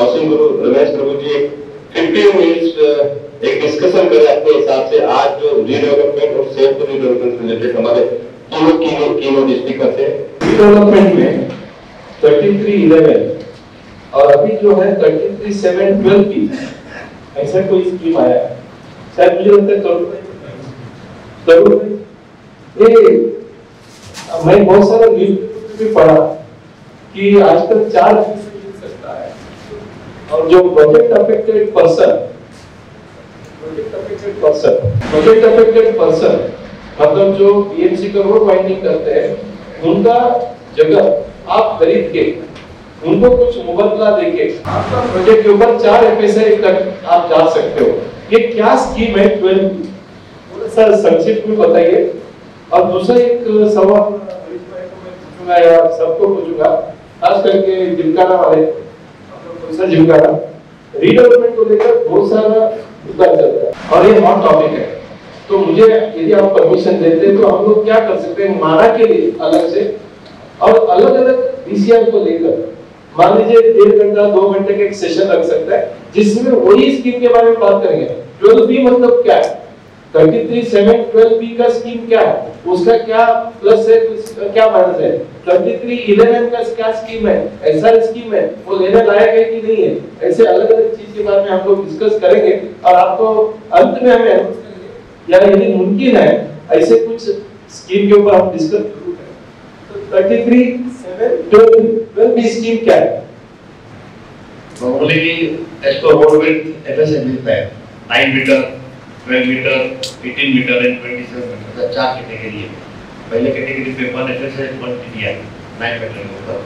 नौसिंह गुरु रमेश प्रभु जी 15 minutes एक discussion करें अपने हिसाब से आज जो रीडेवलपमेंट और सेफ रीडेवलपमेंट रिलेटेड हमारे कीनोट स्पीकर थे। रीडेवलपमेंट में 3311 और अभी जो है 33712 की ऐसा कोई स्कीम आया है, शायद मुझे लगता है करोड़ ये मैं बहुत सारा न्यूज़ भी पढ़ा कि आजकल 4% मिल सकता है और जो प्रोजेक्ट अफेक्टेड पर्सन मतलब जो पीएमसी का रोड वाइंडिंग करते हैं उनका जगह आप खरीद के उनको कुछ मुबदला देके आपका प्रोजेक्ट के ऊपर 4 एफएसआई तक आप जा सकते हो। ये क्या स्कीम है 12 थोड़ा सा संक्षिप्त में बताइए। और दूसरा एक सवाल पूछूंगा या सबको पूछूंगा, खास करके जिमखाना वाले जिमखाना रीडेवलपमेंट को लेकर बहुत सारा मुद्दा चलता है और ये हॉट टॉपिक है। तो मुझे यदि आप परमिशन देते हैं तो हम लोग क्या कर सकते हैं माना के लिए अलग से और अलग अलग डीसीआर को लेकर मान लीजिए 1.5 घंटा 2 घंटे का एक सेशन लग सकता है जिसमें वही स्कीम के बारे में बात करेंगे। 12B मतलब क्या है, 33712B का स्कीम क्या है, उसका क्या प्लस है, क्या माइनस है, 3311 का क्या स्कीम है, ऐसा स्कीम है वो लेने लायक है कि नहीं है, ऐसे अलग अलग चीज के बारे में हम लोग डिस्कस करेंगे और आपको अंत में हमें या यदि मुमकिन है ऐसे कुछ स्कीम के ऊपर हम डिस्कस जरूर करें। 333712B स्कीम क्या है? Normally as per road width FSI मिलता है 9 metre 12 metre 18 metre and 27 metre, 4 category है। पहले कैटेगरी पे 1 एफएसआई 1 टीडीआई 9 मीटर के ऊपर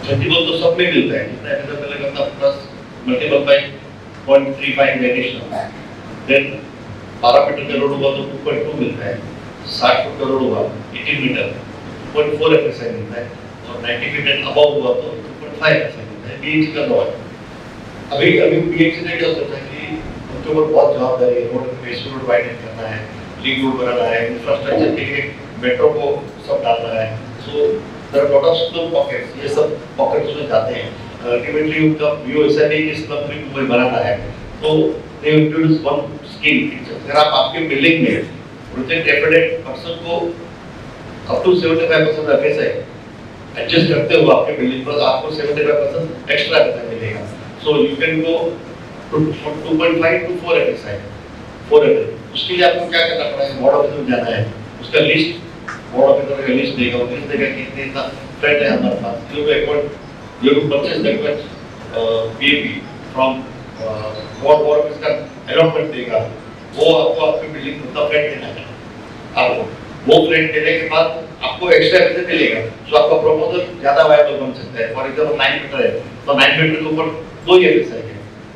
30 तो सब में मिलता है, जितना एफएसआई मिलेगा तब plus multiple by 0.35 additional. Then 12 metre का रोड हुआ तो 2.2 मिलता है, 60 फुट का रोड हुआ 18 मीटर 0.4 एफएसआई मिलता है और 90 फीट एंड अबव हुआ तो 2.5 एफएसआई मिलता है। बीएमसी का लॉ है। अभी बीएमसी ने क्या सोचा कि उनके ऊपर बहुत जवाबदारी है, रोड फेस रोड वाइडन करना है, लिंक रोड बनाना है, इंफ्रास्ट्रक्चर के लिए मेट्रो को सब डालना है। So there are lot of slow pockets, ये सब पॉकेट्स में जाते हैं। अल्टीमेटली उनका व्यू ऐसा नहीं कि स्लम फ्री मुंबई बनाना है, तो दे इंट्रोड्यूस वन स्कीम। अगर आप आपके बिल्डिंग में प्रोजेक्ट एफिडेट पर्सन को अप टू 75% एफएसआई एडजस्ट करते हो आपके बिल्डिंग पर, आपको 75% एक्स्ट्रा एफएसआई मिलेगा। So you can go from 2.5 to 4 FSI 4 FSI. उसके लिए आपको क्या करना पड़ेगा, बोर्ड ऑफिस में जाना है, उसका लिस्ट बोर्ड ऑफिस का लिस्ट देगा, लिस्ट देगा कि इतना फ्लैट है हमारे पास, you have to purchase that much PAP from board office का अलॉटमेंट देगा, वो आपको आपकी बिल्डिंग में उतना फ्लैट देना है। आपको वो फ्लैट देने के बाद आपको एक्स्ट्रा पैसे मिलेगा, तो आपका प्रपोजल ज्यादा वायबल बन सकता है। फॉर एग्जांपल 9 मीटर है तो 9 मीटर के ऊपर 2 एफएसआई है,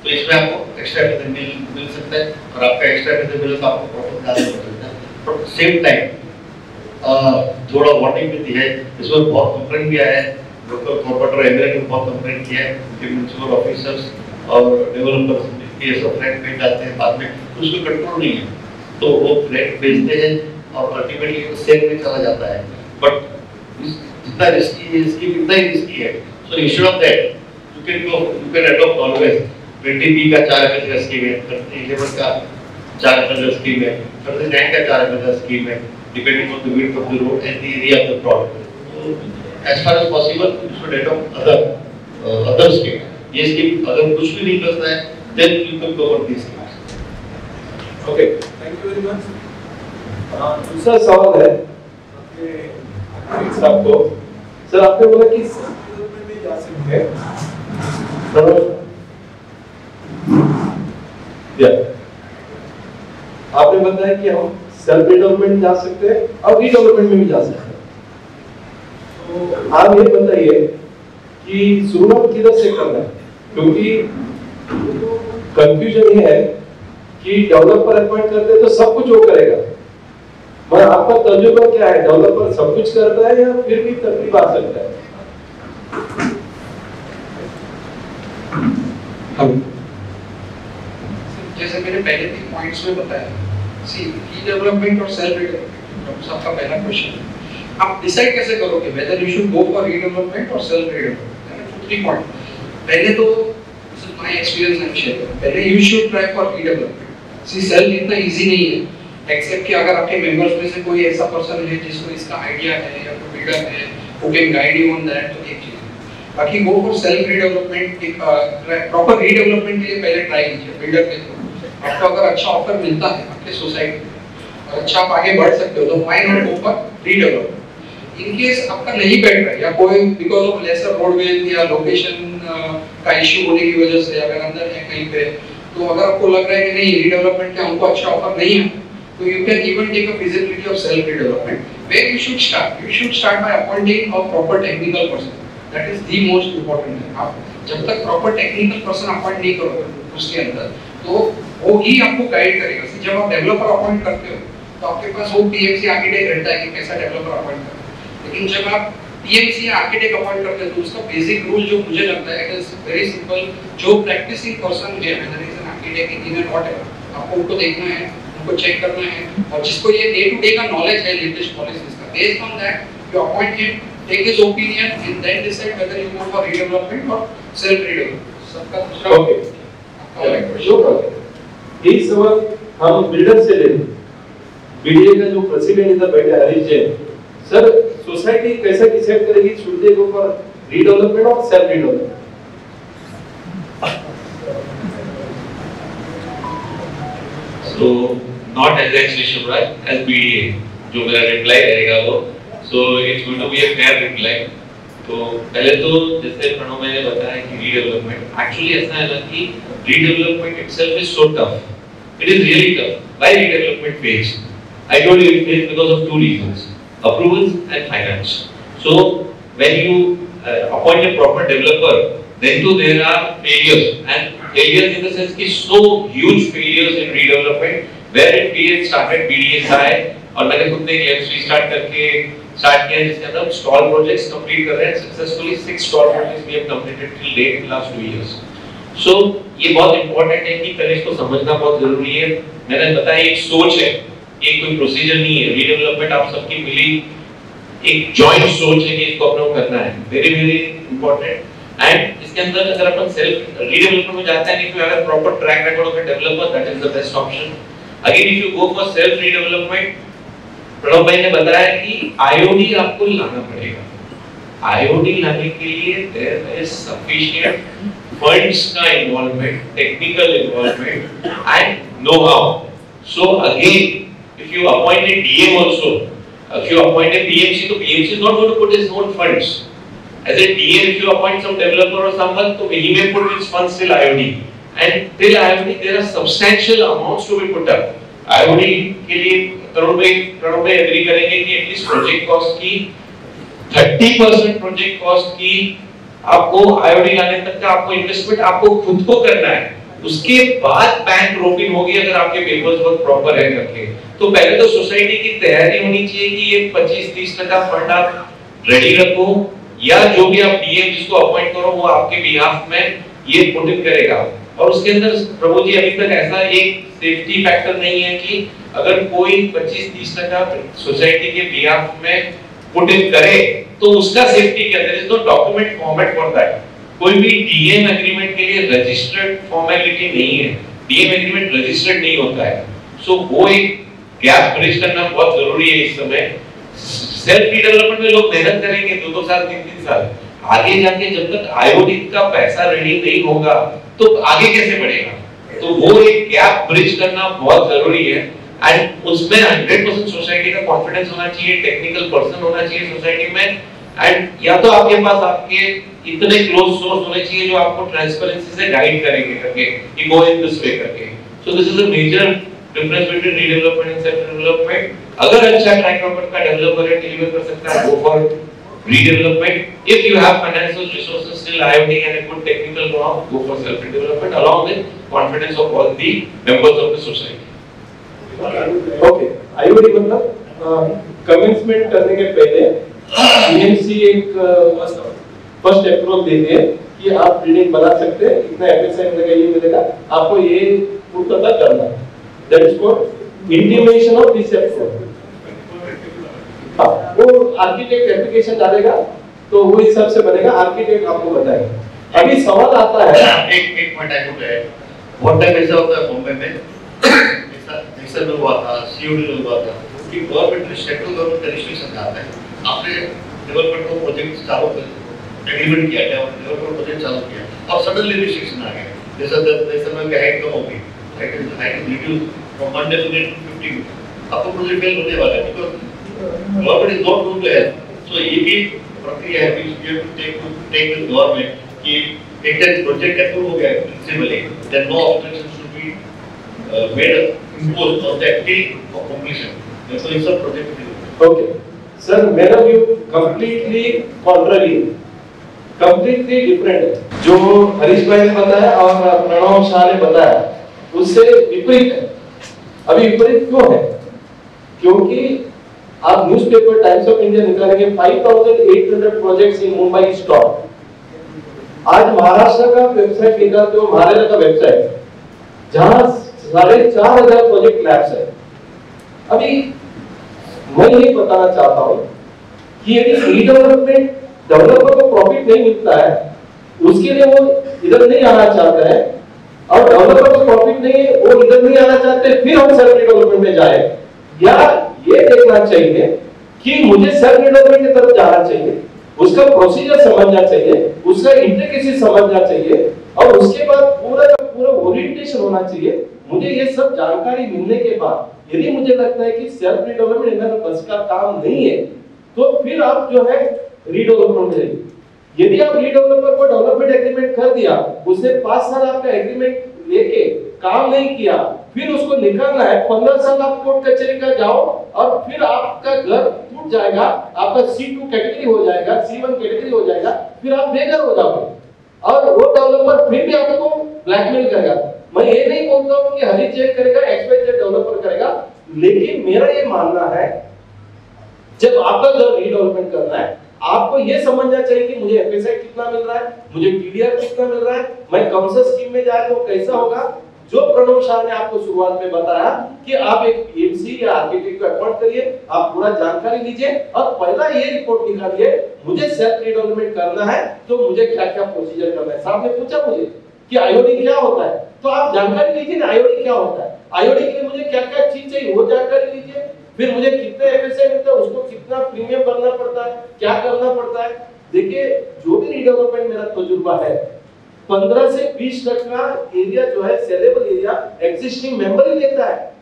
तो इसमें आपको एक्स्ट्रा पैसे मिल सकता है और आपका एक्स्ट्रा पैसे मिले तो आपको प्रॉफिट ज्यादा हो सकता है। बट सेम टाइम थोड़ा वार्निंग भी दी है, इसमें बहुत कंप्लेंट भी आया है, लोकल कॉर्पोरेटर एमएलए ने बहुत कंप्लेंट किया है कि म्युनिसिपल ऑफिसर्स और डेवलपर्स ये सब फ्लैट बेच जाते हैं बाद में, उसको कंट्रोल नहीं है, तो वो फ्लैट बेचते हैं और अल्टीमेटली सेल में चला जाता है। बट जितना रिस्की है इसकी उतना ही रिस्की है। So instead of that you can adopt always 20B का 4 एफएसआई स्कीम है, 11 का 4 एफएसआई स्कीम है, 39 का 4 एफएसआई स्कीम है, depending on the width of the road and the area of the project. As far as possible you should adopt other scheme. ये scheme अगर कुछ भी नहीं करता है then you can go for this scheme. Okay, thank you very much. दूसरा सवाल है आपको सर, आपने बोला कि डेवलपमेंट में जा सकते हैं, आपने बताया कि हम सेल्फ डेवलपमेंट जा सकते हैं और रीडेवलपमेंट में भी जा सकते हैं। तो आप ये बताइए कि शुरुआत किधर से करना है, क्योंकि कंफ्यूजन ये है कि डेवलपर अपॉइंट करते हैं तो सब कुछ वो करेगा, पर आपका तजुर्बा क्या है, डेवलपर सब कुछ करता है या फिर भी तकलीफ आ सकता है? जैसे मैंने पहले 3 पॉइंट्स में बताया, सी रीडेवलपमेंट और सेल्फ डेवलपमेंट सबका पहला क्वेश्चन है, आप डिसाइड कैसे करोगे whether you should go for redevelopment और सेल्फ डेवलपमेंट? 3 पॉइंट। पहले तो This is my experience and share. पहले you should try for redevelopment. See, sale इतना easy नहीं है, except कि अगर आपके members में से कोई ऐसा person है जिसको इसका idea है या कोई builder है, who can guide you on that, तो एक चीज़ है. बाकी go for self redevelopment, एक proper redevelopment के लिए पहले try कीजिए builder के थ्रू. आपको अगर अच्छा ऑफर मिलता है आपके सोसाइटी में और अच्छा आप आगे बढ़ सकते हो तो why not go for redevelopment. In case आपका नहीं बैठ रहा है या कोई बिकॉज ऑफ लेसर रोडवेज या लोकेशन का इशू होने की वजह से अगर अंदर है कहीं पे तो अगर आपको लग रहा है कि नहीं रीडेवलपमेंट का हमको अच्छा ऑफर नहीं है तो you can even take a feasibility of self redevelopment where you should start by appointing a proper technical person. That is the most important thing. आप जब तक प्रॉपर टेक्निकल पर्सन अपॉइंट नहीं करोगे उसके अंदर तो वो ही आपको गाइड करेगा. जब आप डेवलपर अपॉइंट करते हो तो आपके पास वो पीएमसी आर्किटेक्ट रहता है कि कैसा डेवलपर अपॉइंट करना. लेकिन जब आप पीएमसी आर्किटेक्ट अपॉइंट करते हैं तो उसका बेसिक रूल जो मुझे लगता है इट इज वेरी सिंपल. जो प्रैक्टिसिंग पर्सन है whether is an architect engineer whatever आपको उनको देखना है, उनको चेक करना है और जिसको ये डे टू डे का नॉलेज है लेटेस्ट पॉलिसीज का based on that you appoint him, take his opinion and then decide whether you go for redevelopment और सेल्फ रीडेवलपमेंट. सबका दूसरा ओके नो प्रॉब्लम. एक सवाल हम बिल्डर से ले बीडीए का जो प्रेसिडेंट इधर बैठे हरीश जैन सर, सोसाइटी कैसे डिसाइड करेगी should they go for redevelopment और self redevelopment? So not exactly Shivraj, as BDA जो मेरा रिप्लाई रहेगा वो, so it's going to be a fair reply. तो पहले तो जैसे प्रणव मैंने बताया कि रीडेवलपमेंट एक्चुअली ऐसा है ना कि redevelopment itself is so tough. It is really tough. Why redevelopment fails? I told you it fails because of two reasons. Approvals and finance. So when you appoint a proper developer, then too there are failures, and failures in the sense कि so huge failures in redevelopment where we had started BDSI और मैंने खुद ने एक start किया जिसके अंदर stall projects complete कर रहे हैं successfully. 6 stall projects we have completed till date in last 2 years. So ये बहुत इंपॉर्टेंट है कि पहले इसको समझना बहुत जरूरी है. मैंने बताया एक सोच है, ये कोई प्रोसीजर नहीं है. रीडेवलपमेंट आप सबकी मिली एक जॉइंट सोच है कि इसको अपना करना है. Very very important. एंड इसके अंदर अगर अपन सेल्फ रीडेवलपमेंट में जाते हैं, if you have a proper track record of a developer, that is the best option. Again if you go for self redevelopment, Pranav भाई ने बताया कि आईओडी आपको लाना पड़ेगा. आईओडी लाने के लिए देयर इज सफिशिएंट फंड्स का involvement, technical involvement and know how. So again, if you appoint a DM also, if you appoint a PMC, so PMC is not going to put his own funds. As a DM, if you appoint some developer or someone, so he may put his funds till IOD. And till IOD, there are substantial amounts to be put up. IOD के लिए करोड़ पे agree करेंगे कि at least project cost की 30% project cost की आपको IOD लाने तक का आपको इन्वेस्टमेंट आपको खुद को करना है. उसके बाद बैंक रोपिंग होगी अगर आपके पेपर्स बहुत प्रॉपर है करके. तो पहले तो सोसाइटी की तैयारी होनी चाहिए कि ये 25-30% फंड आप रेडी रखो या जो भी आप डीएम जिसको अपॉइंट करो वो आपके बिहाफ में ये पुट इन करेगा. और उसके अंदर प्रभु जी अभी तक ऐसा एक सेफ्टी फैक्टर नहीं है कि अगर कोई 25-30% सोसाइटी के बिहाफ में पुट इन करे तो उसका सेफ्टी क्या है. No document format for that. कोई भी डीएम एग्रीमेंट के लिए रजिस्टर्ड फॉर्मेलिटी नहीं है. डीएम एग्रीमेंट रजिस्टर्ड नहीं होता है. सो वो एक गैप ब्रिज करना बहुत जरूरी है इस समय. सेल्फ रीडेवलपमेंट में लोग मेहनत करेंगे 2-2 साल 3-3 साल, आगे जाके जब तक आईओडी का पैसा रेडी नहीं होगा तो आगे कैसे बढ़ेगा. तो वो एक गैप ब्रिज करना बहुत जरूरी है. एंड उसमें 100% सोसाइटी का कॉन्फिडेंस होना चाहिए, टेक्निकल पर्सन होना चाहिए सोसाइटी में. एंड या तो आपके पास आपके इतने क्लोज सोर्स होने चाहिए जो आपको ट्रांसपेरेंसी से गाइड करेंगे करके कि गो इन दिस वे करके. So this is a major difference between redevelopment and self development. अगर अच्छा ट्रैक रिकॉर्ड का डेवलपर है, डिलीवर कर सकता है, go for redevelopment. If you have financial resources still IOD and a good technical know-how, go for self development along with confidence of all the members of the society. Okay, IOD मतलब commencement करने के पहले BMC एक first approach देते हैं कि आप building बना सकते हैं, इतना एफएसआई मिलेगा, ये मिलेगा, आपको ये पूर्णतः करना है. That is called intimation of this approach. वो आर्किटेक्ट एप्लीकेशन डालेगा तो वो हिसाब से बनेगा. आर्किटेक्ट आपको बताएगा अभी सवाल आता है, एक पॉइंट आई वुड ऐड, बहुत टाइम ऐसा होता है बॉम्बे में, ऐसा में हुआ था, सीओडी में हुआ था कि गवर्नमेंट सेंट्रल गवर्नमेंट का रिस्ट्रिक्शन आता है, आपने डेवलपमेंट को प्रोजेक्ट चालू कर एग्रीमेंट किया, डेवलपमेंट प्रोजेक्ट चालू किया, अब सडनली रिस्ट्रिक्शन आ गया, जैसा में हाइट कम हो गई, height reduce from 1 day to 50, आपको प्रोजेक्ट फेल होने वाला है, because government is not going to help. So ये भी प्रक्रिया है which we have to take with government कि एक टाइम प्रोजेक्ट अप्रूव हो गया principally, then no obstruction should be made imposed on that till of completion. So it's a project. Okay sir, मेरा view completely contrary, completely different है। जो हरीश भाई ने बताया और प्रणव शाह ने बताया उससे विपरीत है। अभी विपरीत क्यों है? क्योंकि आप न्यूज़पेपर टाइम्स ऑफ इंडिया निकालेंगे 5800 प्रोजेक्ट्स इन मुंबई स्टॉप। आज महाराष्ट्र का वेबसाइट निकालते हो, महाराष्ट्र का वेबसाइट जहां 4500 प्रोजेक्ट लैब्स है। अभी मैं ये बताना चाहता हूं कि यदि रीडेवलपमेंट डेवलपर को प्रॉफिट नहीं मिलता है, उसके लिए वो इधर नहीं आना चाहता है, और डेवलपर को प्रॉफिट नहीं है, वो इधर नहीं आना चाहते, फिर हम सेल्फ डेवलपमेंट में जाए, या ये देखना चाहिए कि मुझे सेल्फ डेवलपमेंट की तरफ जाना चाहिए, उसका प्रोसीजर समझना चाहिए, उसका इंट्रिकेसी समझना चाहिए, और उसके बाद पूरा का पूरा ओरिएंटेशन होना चाहिए। मुझे ये सब जानकारी मिलने के बाद यदि मुझे लगता है कि सेल्फ डेवलपमेंट इनका बस का काम नहीं है, तो फिर आप जो है रीडेवलपमेंट में जाइए। यदि आप रीडेवलपर को डेवलपमेंट एग्रीमेंट कर दिया, उसने 5 साल आपका एग्रीमेंट लेके काम नहीं किया, फिर उसको निकालना है, 15 साल आप कोर्ट कचहरी का जाओ, और फिर आपका घर टूट जाएगा, आपका C2 कैटेगरी हो जाएगा, C1 कैटेगरी हो जाएगा, फिर आप बेघर हो जाओगे, और वो डेवलपर फिर भी आपको ब्लैकमेल करेगा। मैं ये नहीं बोलता हूँ कि हरी चेक करेगा, XYZ डेवलपर करेगा, लेकिन मेरा ये मानना है जब आपका घर रीडेवलपमेंट करना है, आपको ये समझना चाहिए कि मुझे FSI कितना मिल रहा है, मुझे TDR कितना मिल रहा है, मैं कौन सा स्कीम में जाए तो कैसा होगा। जो प्रणव शाह ने आपको शुरुआत में बताया कि आप एक PMC या आर्किटेक्ट को अपॉइंट करिए, आप पूरा जानकारी लीजिए और पहला ये रिपोर्ट निकालिए, मुझे सेल्फ रीडेवलपमेंट करना है तो मुझे क्या-क्या प्रोसीजर करना है। साहब ने पूछा मुझे कि IOD क्या होता है, तो आप जानकारी लीजिए ना IOD क्या होता है, IOD के लिए मुझे क्या-क्या चीज चाहिए वो जानकारी लीजिए, फिर मुझे कितने FSI मिलता है, उसको कितना प्रीमियम भरना पड़ता है, क्या करना पड़ता है। देखिए जो भी रीडेवलपमेंट मेरा तजुर्बा है, 15 से 20% एरिया जो है सेलेबल एरिया एग्जिस्टिंग मेंबर ही लेता है।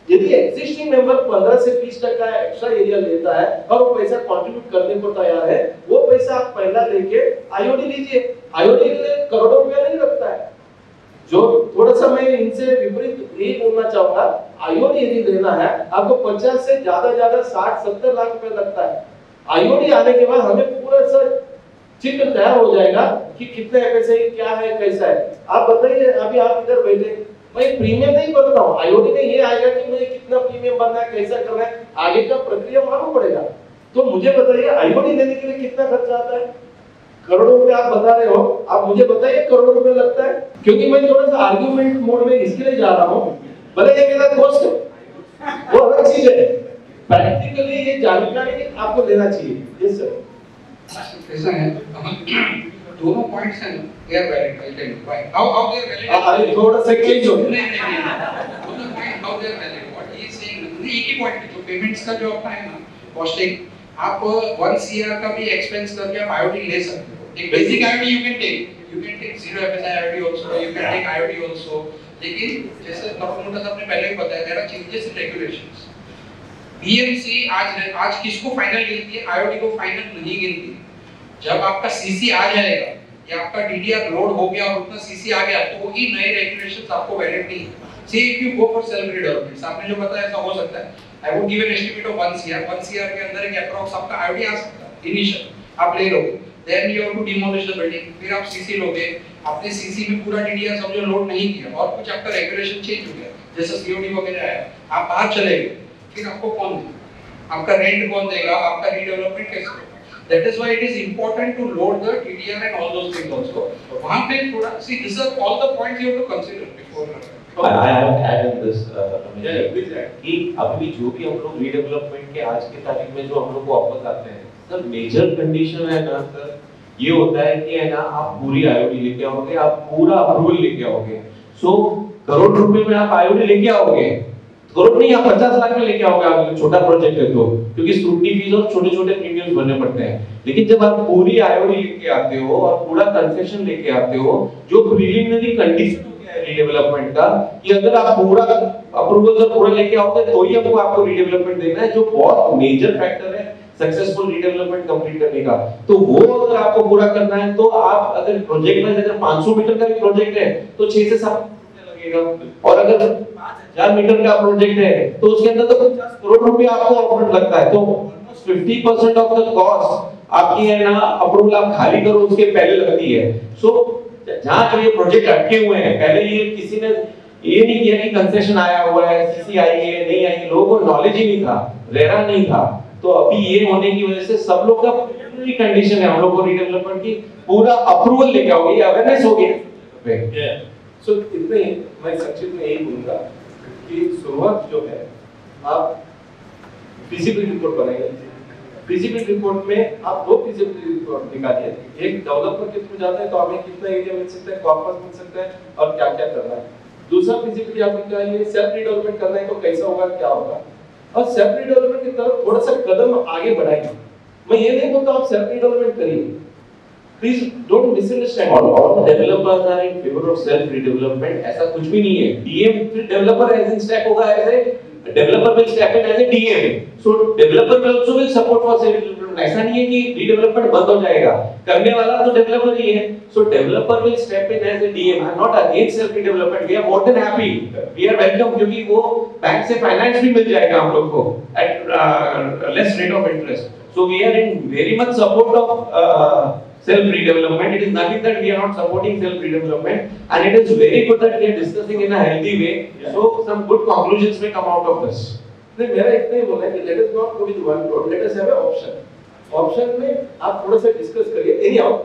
यदि एग्जिस्टिंग मेंबर 15 से 20% एक्स्ट्रा एरिया लेता है और वो पैसा कंट्रीब्यूट करने को तैयार है, वो पैसा आप पहला लेके IOD लीजिए। IOD के लिए करोड़ों रुपया नहीं लगता है। जो थोड़ा सा मैं इनसे विपरीत यही बोलना चाहूंगा, IOD यदि लेना है आपको 50 से ज्यादा 60-70 लाख रुपया लगता है। IOD आने के बाद हमें पूरा सा चित्र तैयार हो जाएगा कि कितने FSI क्या है कैसा है। आप बताइए, अभी आप इधर बैठे, मैं प्रीमियम नहीं बोल रहा हूँ, IOD में ये आएगा कि मुझे कितना प्रीमियम भरना है, कैसा करना है, आगे का प्रक्रिया मालूम पड़ेगा। तो मुझे बताइए IOD लेने के लिए कितना खर्चा आता है। करोड़ों रुपए आप बता रहे हो, आप मुझे बताइए करोड़ों रुपए लगता है। क्योंकि मैं थोड़ा सा आर्गुमेंट मोड में इसके लिए जा रहा हूँ, भले ये मेरा दोस्त है वो अलग चीज है, प्रैक्टिकली ये जानकारी आपको लेना चाहिए। यस सर, ऐसा है, दोनों पॉइंट्स हैं, they are valid, I tell you why, how they are valid. अरे थोड़ा सा चेंज हो, नहीं दोनों point how they are valid, what he is saying, एक ही पॉइंट जो पेमेंट्स का जो अपना है ना कॉस्टिंग, आप 1 CR का भी एक्सपेंस करके आप IOD ले सकते हो। एक basic IOD you can take 0 FSI IOD also, you can take IOD also, लेकिन जैसे डॉक्टर साहब ने पहले भी बताया, there are changes in regulations. BMC आज किसको फाइनल गिनती है, IOD को फाइनल नहीं गिनती। जब आपका CC आ जाएगा या आपका DDR लोड हो गया और उतना CC आ गया तो ही नए रेगुलेशंस आपको वैलिड नहीं है। See if you go for self redevelopment, आपने जो बताया ऐसा हो सकता है, I would give an estimate of 1 CR, 1 CR के अंदर एक अप्रॉक्स आपका IOD आ सकता है इनिशियल आप ले लोगे, then you have to demolish the building, फिर आप CC लोगे, आपने CC में पूरा DDR समझो लोड नहीं किया और कुछ आपका रेगुलेशन चेंज हो गया, जैसे COD वगैरह आया, आप बाहर चले गए, फिर आपको कौन देगा, आपका रेंट कौन देगा, आपका रीडेवलपमेंट कैसे होगा। That is why it is important to load the TDR and all those things also. वहाँ पे थोड़ा see these are all the points you have to consider before. I have added this कि अभी जो भी हम लोग रीडेवलपमेंट के आज के तारीख में जो हम लोग को ऑफर्स आते हैं, सर मेजर कंडीशन है ना सर ये होता है कि है ना आप पूरी आईओडी लेके आओगे, आप पूरा अप्रूवल लेके आओगे। सो करोड़ रुपए में आप आईओडी लेके आओगे, करोड़ नहीं आप 50 लाख में लेके आओगे, आप छोटा प्रोजेक्ट है तो, क्योंकि स्क्रूटनी फीस और छोटे छोटे प्रीमियम्स भरने पड़ते हैं। लेकिन जब आप पूरी आईओडी लेके आते हो और पूरा कंसेशन लेके आते हो, जो प्रीलिमिनरी कंडीशन रीडेवलपमेंट का कि अगर आप पूरा अप्रूवल से पूरा लेके आओगे तो ही हमको आपको रीडेवलपमेंट देना है, जो बहुत मेजर फैक्टर है सक्सेसफुल रीडेवलपमेंट कंप्लीट करने का। तो वो अगर आपको पूरा करना है तो आप अगर प्रोजेक्ट में अगर 500 मीटर का भी प्रोजेक्ट है तो 6 से 7 लगेगा, और अगर 5000 मीटर का प्रोजेक्ट है तो उसके अंदर तो 50 करोड़ रुपए आपको अपफ्रंट लगता है। तो ऑलमोस्ट 50% ऑफ द कॉस्ट आपकी है ना अप्रूवल आप खाली करो उसके पहले लगती है। सो जहां जो ये प्रोजेक्ट अटके हुए हैं, पहले ये किसी ने ये नहीं किया कि कंसेशन आया हुआ है, सीसी आई है नहीं आई, लोगों को नॉलेज ही नहीं था, रेरा नहीं था। तो अभी ये होने की वजह से सब लोग का प्रीलिमिनरी कंडीशन है हम लोग को रीडेवलपमेंट की पूरा अप्रूवल लेके आओगे, ये अवेयरनेस हो गई। सो इतने मैं संक्षिप्त में यही बोलूंगा कि शुरुआत जो है आप फिजिबिलिटी रिपोर्ट बनाइए। फिजिबिलिटी रिपोर्ट में आप 2 फिजिबिलिटी रिपोर्ट निकालिए, एक डेवलपर के थ्रू जाता है तो हमें कितना एरिया मिल सकता है, कॉर्पस मिल सकता है और क्या क्या करना है। दूसरा फिजिबिलिटी आप निकालिए, सेल्फ रिडेवलपमेंट करना है तो कैसा होगा क्या होगा, और सेल्फ रिडेवलपमेंट की तरफ थोड़ा सा कदम आगे बढ़ाइए। मैं ये नहीं बोलता आप सेल्फ रिडेवलपमेंट करिए, please don't misunderstand. All developers are in favour of self redevelopment, ऐसा कुछ भी नहीं है। DM developer as in step होगा, as a developer will step in as a DM, so developer will also will support for self redevelopment. ऐसा नहीं है कि रीडेवलपमेंट बंद हो जाएगा, करने वाला तो डेवलपर ही है। So developer will step in as a DM. I am not against self redevelopment, we are more than happy, we are welcome, क्योंकि वो बैंक से फाइनेंस भी मिल जाएगा हम लोग को at less rate of interest. So we are in very much support of self redevelopment. It is nothing that we are not supporting self redevelopment, and it is very good that we are discussing in a healthy way. So some good conclusions may come out of this. नहीं, मेरा इतना ही बोलना है कि let us not go with one road, let us have an option. Option में आप थोड़ा सा डिस्कस करिए, एनी हाउ